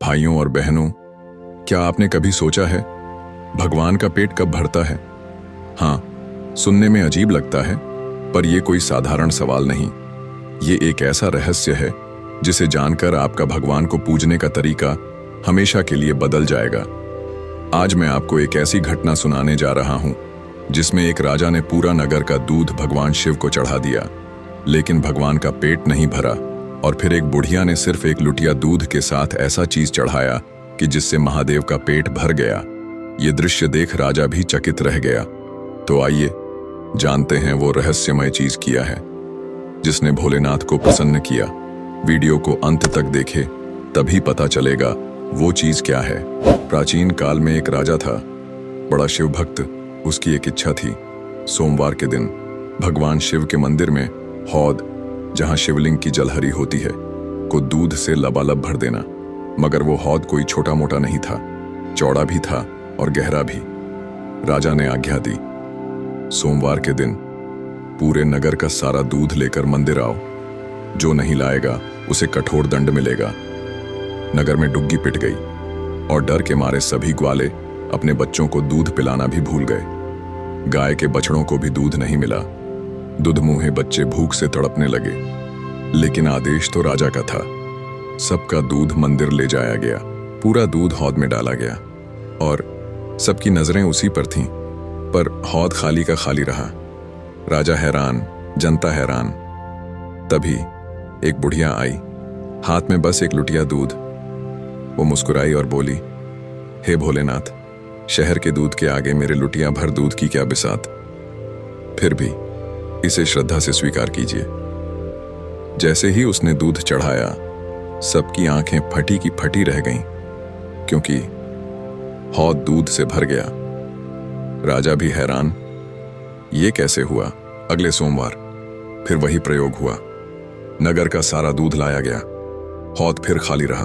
भाइयों और बहनों, क्या आपने कभी सोचा है भगवान का पेट कब भरता है? हाँ, सुनने में अजीब लगता है, पर यह कोई साधारण सवाल नहीं। ये एक ऐसा रहस्य है जिसे जानकर आपका भगवान को पूजने का तरीका हमेशा के लिए बदल जाएगा। आज मैं आपको एक ऐसी घटना सुनाने जा रहा हूं जिसमें एक राजा ने पूरा नगर का दूध भगवान शिव को चढ़ा दिया, लेकिन भगवान का पेट नहीं भरा। और फिर एक बुढ़िया ने सिर्फ एक लुटिया दूध के साथ ऐसा चीज चढ़ाया कि जिससे महादेव का पेट भर गया। ये दृश्य देख राजा भी चकित रह गया। तो आइए जानते हैं वो रहस्यमय चीज किया है जिसने भोलेनाथ को प्रसन्न किया। वीडियो को अंत तक देखे, तभी पता चलेगा वो चीज क्या है। प्राचीन काल में एक राजा था, बड़ा शिव भक्त। उसकी एक इच्छा थी, सोमवार के दिन भगवान शिव के मंदिर में हौद, जहां शिवलिंग की जलहरी होती है, को दूध से लबालब भर देना। मगर वो हौद कोई छोटा मोटा नहीं था, चौड़ा भी था और गहरा भी। राजा ने आज्ञा दी, सोमवार के दिन पूरे नगर का सारा दूध लेकर मंदिर आओ। जो नहीं लाएगा उसे कठोर दंड मिलेगा। नगर में डुग्गी पिट गई और डर के मारे सभी ग्वाले अपने बच्चों को दूध पिलाना भी भूल गए। गाय के बछड़ों को भी दूध नहीं मिला। दुधमुहे बच्चे भूख से तड़पने लगे। लेकिन आदेश तो राजा का था, सबका दूध मंदिर ले जाया गया। पूरा दूध हौद में डाला गया और सबकी नजरें उसी पर थीं, पर हौद खाली का खाली रहा। राजा हैरान, जनता हैरान। तभी एक बुढ़िया आई, हाथ में बस एक लुटिया दूध। वो मुस्कुराई और बोली, हे भोलेनाथ, शहर के दूध के आगे मेरे लुटिया भर दूध की क्या बिसात। फिर भी इसे श्रद्धा से स्वीकार कीजिए। जैसे ही उसने दूध चढ़ाया, सबकी आंखें फटी की फटी रह गईं, क्योंकि हौद दूध से भर गया। राजा भी हैरान, ये कैसे हुआ? अगले सोमवार फिर वही प्रयोग हुआ। नगर का सारा दूध लाया गया, हौद फिर खाली रहा।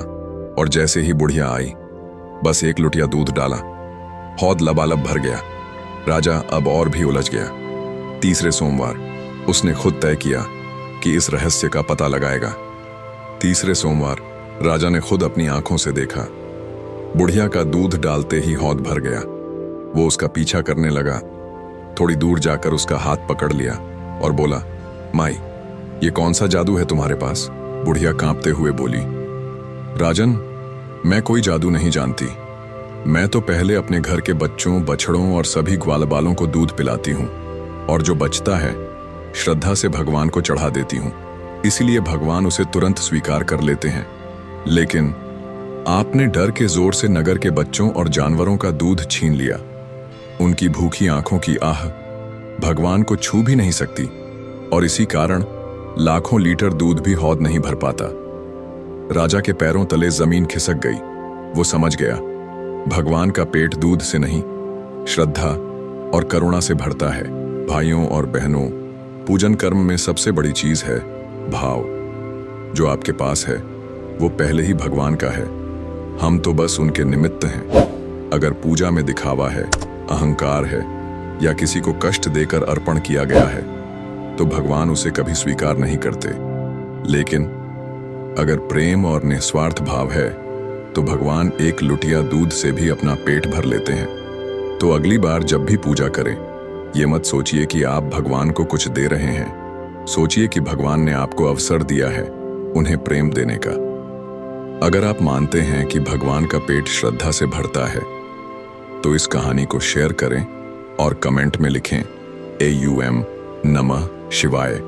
और जैसे ही बुढ़िया आई, बस एक लुटिया दूध डाला, हौद लबालब भर गया। राजा अब और भी उलझ गया। तीसरे सोमवार उसने खुद तय किया कि इस रहस्य का पता लगाएगा। तीसरे सोमवार राजा ने खुद अपनी आंखों से देखा, बुढ़िया का दूध डालते ही हौद भर गया। वो उसका पीछा करने लगा। थोड़ी दूर जाकर उसका हाथ पकड़ लिया और बोला, माई, ये कौन सा जादू है तुम्हारे पास? बुढ़िया कांपते हुए बोली, राजन, मैं कोई जादू नहीं जानती। मैं तो पहले अपने घर के बच्चों, बछड़ों और सभी ग्वालबालों को दूध पिलाती हूँ, और जो बचता है श्रद्धा से भगवान को चढ़ा देती हूँ। इसलिए भगवान उसे तुरंत स्वीकार कर लेते हैं। लेकिन आपने डर के जोर से नगर के बच्चों और जानवरों का दूध छीन लिया। उनकी भूखी आंखों की आह भगवान को छू भी नहीं सकती, और इसी कारण लाखों लीटर दूध भी हौद नहीं भर पाता। राजा के पैरों तले जमीन खिसक गई। वो समझ गया, भगवान का पेट दूध से नहीं, श्रद्धा और करुणा से भरता है। भाइयों और बहनों, पूजन कर्म में सबसे बड़ी चीज है भाव। जो आपके पास है वो पहले ही भगवान का है। हम तो बस उनके निमित्त हैं। अगर पूजा में दिखावा है, अहंकार है, या किसी को कष्ट देकर अर्पण किया गया है, तो भगवान उसे कभी स्वीकार नहीं करते। लेकिन अगर प्रेम और निस्वार्थ भाव है, तो भगवान एक लुटिया दूध से भी अपना पेट भर लेते हैं। तो अगली बार जब भी पूजा करें, ये मत सोचिए कि आप भगवान को कुछ दे रहे हैं। सोचिए कि भगवान ने आपको अवसर दिया है उन्हें प्रेम देने का। अगर आप मानते हैं कि भगवान का पेट श्रद्धा से भरता है, तो इस कहानी को शेयर करें और कमेंट में लिखें AUM नमः शिवाय।